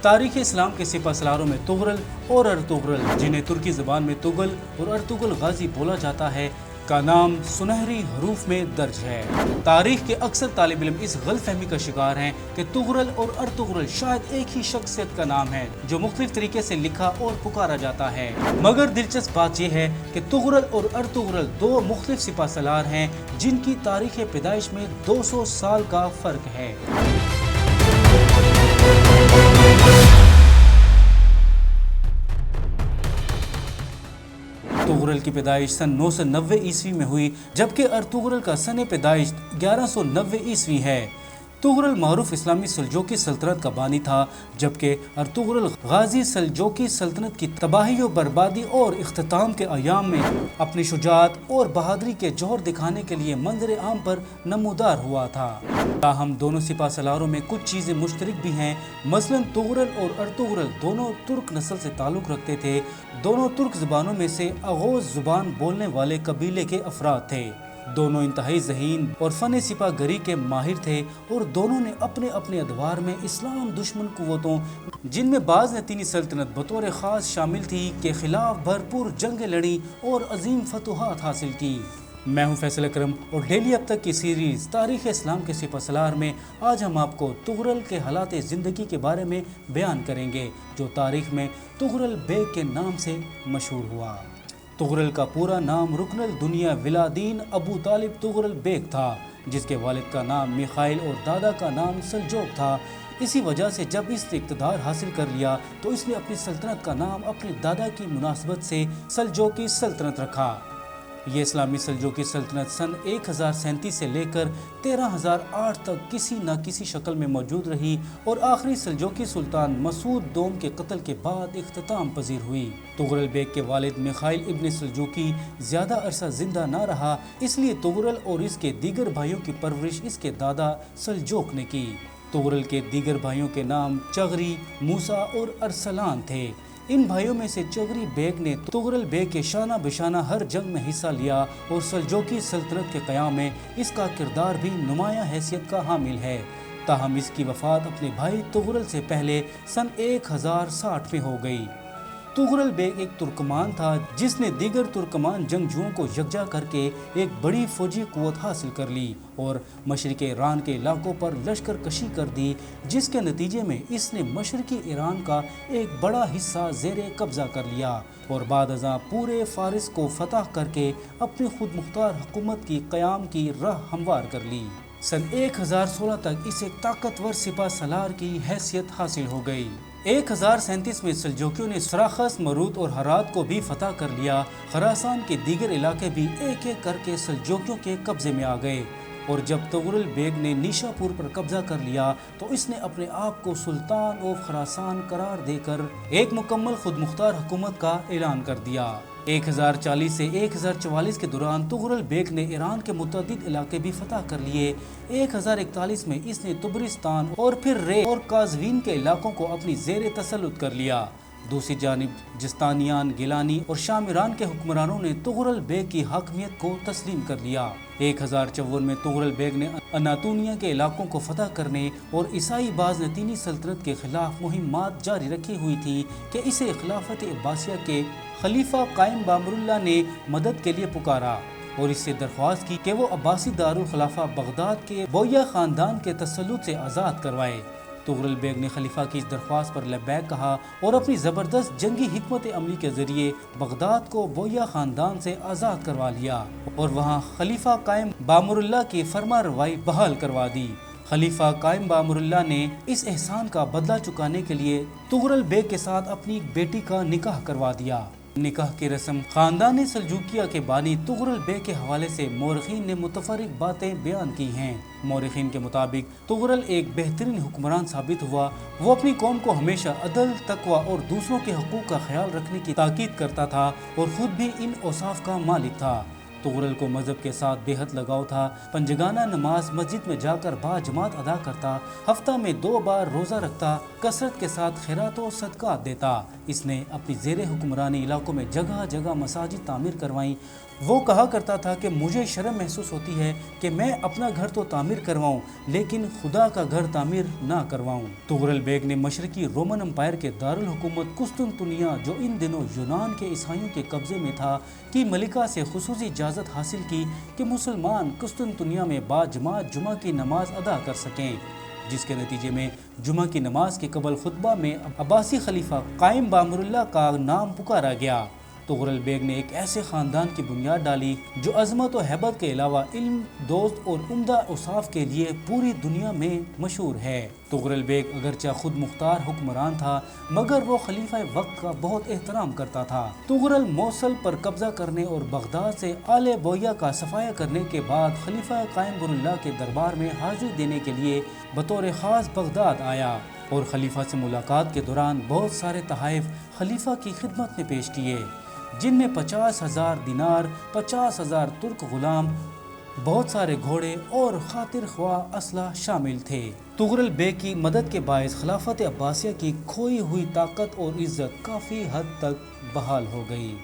تاریخ اسلام کے سپہ سالاروں میں تغرل اور ارطغرل، جنہیں ترکی زبان میں تغل اور ارطغرل غازی بولا جاتا ہے، کا نام سنہری حروف میں درج ہے۔ تاریخ کے اکثر طالب علم اس غلط فہمی کا شکار ہیں کہ تغرل اور ارطغرل شاید ایک ہی شخصیت کا نام ہے جو مختلف طریقے سے لکھا اور پکارا جاتا ہے، مگر دلچسپ بات یہ ہے کہ تغرل اور ارطغرل دو مختلف سپہ سالار ہیں جن کی تاریخ پیدائش میں 200 سال کا فرق ہے۔ تغرل کی پیدائش سن 990 عیسوی میں ہوئی، جبکہ ارطغرل کا سن پیدائش 1190 عیسوی ہے۔ تغرل معروف اسلامی سلجوقی سلطنت کا بانی تھا، جبکہ ارطغرل غازی سلجوقی سلطنت کی تباہی و بربادی اور اختتام کے ایام میں اپنی شجاعت اور بہادری کے جوہر دکھانے کے لیے منظر عام پر نمودار ہوا تھا۔ تاہم دونوں سپہ سالاروں میں کچھ چیزیں مشترک بھی ہیں، مثلاً تغرل اور ارطغرل دونوں ترک نسل سے تعلق رکھتے تھے، دونوں ترک زبانوں میں سے اغوز زبان بولنے والے قبیلے کے افراد تھے، دونوں انتہائی ذہین اور فن سپہ گری کے ماہر تھے، اور دونوں نے اپنے اپنے ادوار میں اسلام دشمن قوتوں، جن میں بعض لاتینی سلطنت بطور خاص شامل تھی، کے خلاف بھرپور جنگیں لڑیں اور عظیم فتوحات حاصل کی۔ میں ہوں فیصل اکرم، اور ڈیلی اب تک کی سیریز تاریخ اسلام کے سپہ سالار میں آج ہم آپ کو تغرل کے حالات زندگی کے بارے میں بیان کریں گے، جو تاریخ میں تغرل بیگ کے نام سے مشہور ہوا۔ تغرل کا پورا نام رکن الدنیا ولادین ابو طالب تغرل بیگ تھا، جس کے والد کا نام میخائیل اور دادا کا نام سلجوق تھا۔ اسی وجہ سے جب اس نے اقتدار حاصل کر لیا تو اس نے اپنی سلطنت کا نام اپنے دادا کی مناسبت سے سلجوقی سلطنت رکھا۔ یہ اسلامی سلجوقی سلطنت سن 1037 سے لے کر 1308 تک کسی نہ کسی شکل میں موجود رہی، اور آخری سلجوقی سلطان مسعود دوم کے قتل کے بعد اختتام پذیر ہوئی۔ تغرل بیگ کے والد میخائیل ابن سلجوقی زیادہ عرصہ زندہ نہ رہا، اس لیے تغرل اور اس کے دیگر بھائیوں کی پرورش اس کے دادا سلجوق نے کی۔ تغرل کے دیگر بھائیوں کے نام چغری، موسیٰ اور ارسلان تھے۔ ان بھائیوں میں سے چغری بیگ نے تغرل بیگ کے شانہ بشانہ ہر جنگ میں حصہ لیا، اور سلجوقی سلطنت کے قیام میں اس کا کردار بھی نمایاں حیثیت کا حامل ہے۔ تاہم اس کی وفات اپنے بھائی تغرل سے پہلے سن 1060 میں ہو گئی۔ تغرل بیگ ایک ترکمان تھا جس نے دیگر ترکمان جنگجوؤں کو یکجا کر کے ایک بڑی فوجی قوت حاصل کر لی اور مشرقی ایران کے علاقوں پر لشکر کشی کر دی، جس کے نتیجے میں اس نے مشرقی ایران کا ایک بڑا حصہ زیر قبضہ کر لیا، اور بعد ازاں پورے فارس کو فتح کر کے اپنی خود مختار حکومت کی قیام کی راہ ہموار کر لی۔ سن 1016 تک اسے طاقتور سپہ سالار کی حیثیت حاصل ہو گئی۔ 1037 میں سلجوکیوں نے سراخس، مروت اور ہرات کو بھی فتح کر لیا۔ خراسان کے دیگر علاقے بھی ایک ایک کر کے سلجوکیوں کے قبضے میں آ گئے، اور جب تغرل بیگ نے نیشا پور پر قبضہ کر لیا تو اس نے اپنے آپ کو سلطان آف خراسان قرار دے کر ایک مکمل خود مختار حکومت کا اعلان کر دیا۔ 1040 سے 1044 کے دوران تغرل بیگ نے ایران کے متعدد علاقے بھی فتح کر لیے۔ 1041 میں اس نے تبرستان اور پھر رے اور قازوین کے علاقوں کو اپنی زیر تسلط کر لیا۔ دوسری جانب جستانیان، گیلانی اور شامیران کے حکمرانوں نے تغرل بیگ کی حاکمیت کو تسلیم کر لیا۔ 1054 میں تغرل بیگ نے اناطونیہ کے علاقوں کو فتح کرنے اور عیسائی بازنطینی سلطنت کے خلاف مہمات جاری رکھی ہوئی تھی کہ اسے خلافت عباسیہ کے خلیفہ قائم بامر اللہ نے مدد کے لیے پکارا، اور اس سے درخواست کی کہ وہ عباسی دارالخلافہ بغداد کے بویہ خاندان کے تسلط سے آزاد کروائے۔ تغرل بیگ نے خلیفہ کی اس درخواست پر لبیک کہا اور اپنی زبردست جنگی حکمت عملی کے ذریعے بغداد کو بویہ خاندان سے آزاد کروا لیا اور وہاں خلیفہ قائم بامر اللہ کی فرما روائی بحال کروا دی۔ خلیفہ قائم بامر اللہ نے اس احسان کا بدلہ چکانے کے لیے تغرل بیگ کے ساتھ اپنی بیٹی کا نکاح کروا دیا۔ نکاح کی رسم خاندان سلجوکیہ کے بانی تغرل بیگ کے حوالے سے مورخین نے متفرق باتیں بیان کی ہیں۔ مورخین کے مطابق تغرل ایک بہترین حکمران ثابت ہوا۔ وہ اپنی قوم کو ہمیشہ عدل، تقوی اور دوسروں کے حقوق کا خیال رکھنے کی تاکید کرتا تھا، اور خود بھی ان اوصاف کا مالک تھا۔ تغرل کو مذہب کے ساتھ بے حد لگاؤ تھا۔ پنجگانہ نماز مسجد میں جا کر با جماعت ادا کرتا، ہفتہ میں 2 بار روزہ رکھتا، کثرت کے ساتھ خیرات و صدقات دیتا۔ اس نے اپنی زیر حکمرانی علاقوں میں جگہ جگہ مساجد تعمیر کروائیں وہ کہا کرتا تھا کہ مجھے شرم محسوس ہوتی ہے کہ میں اپنا گھر تو تعمیر کرواؤں لیکن خدا کا گھر تعمیر نہ کرواؤں۔ تغرل بیگ نے مشرقی رومن امپائر کے دارالحکومت قسطنطنیہ، جو ان دنوں یونان کے عیسائیوں کے قبضے میں تھا، کی ملکہ سے خصوصی اجازت حاصل کی کہ مسلمان قسطنطنیہ میں باجماعت جمعہ کی نماز ادا کر سکیں، جس کے نتیجے میں جمعہ کی نماز کے قبل خطبہ میں عباسی خلیفہ قائم بامر اللہ کا نام پکارا گیا۔ تغرل بیگ نے ایک ایسے خاندان کی بنیاد ڈالی جو عظمت و ہیبت کے علاوہ علم، دوست اور عمدہ اوصاف کے لیے پوری دنیا میں مشہور ہے۔ تغرل بیگ اگرچہ خود مختار حکمران تھا مگر وہ خلیفہ وقت کا بہت احترام کرتا تھا۔ تغرل موصل پر قبضہ کرنے اور بغداد سے آل بویہ کا صفایا کرنے کے بعد خلیفہ قائم بر اللہ کے دربار میں حاضری دینے کے لیے بطور خاص بغداد آیا اور خلیفہ سے ملاقات کے دوران بہت سارے تحائف خلیفہ کی خدمت میں پیش کیے، جن میں 50,000 دینار، 50,000 ترک غلام، بہت سارے گھوڑے اور خاطر خواہ اسلحہ شامل تھے۔ تغرل بیگ کی مدد کے باعث خلافت عباسیہ کی کھوئی ہوئی طاقت اور عزت کافی حد تک بحال ہو گئی۔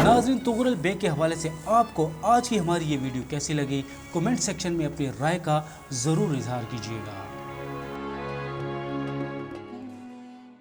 ناظرین، تغرل بیگ کے حوالے سے آپ کو آج کی ہماری یہ ویڈیو کیسی لگی؟ کومنٹ سیکشن میں اپنی رائے کا ضرور اظہار کیجیے گا۔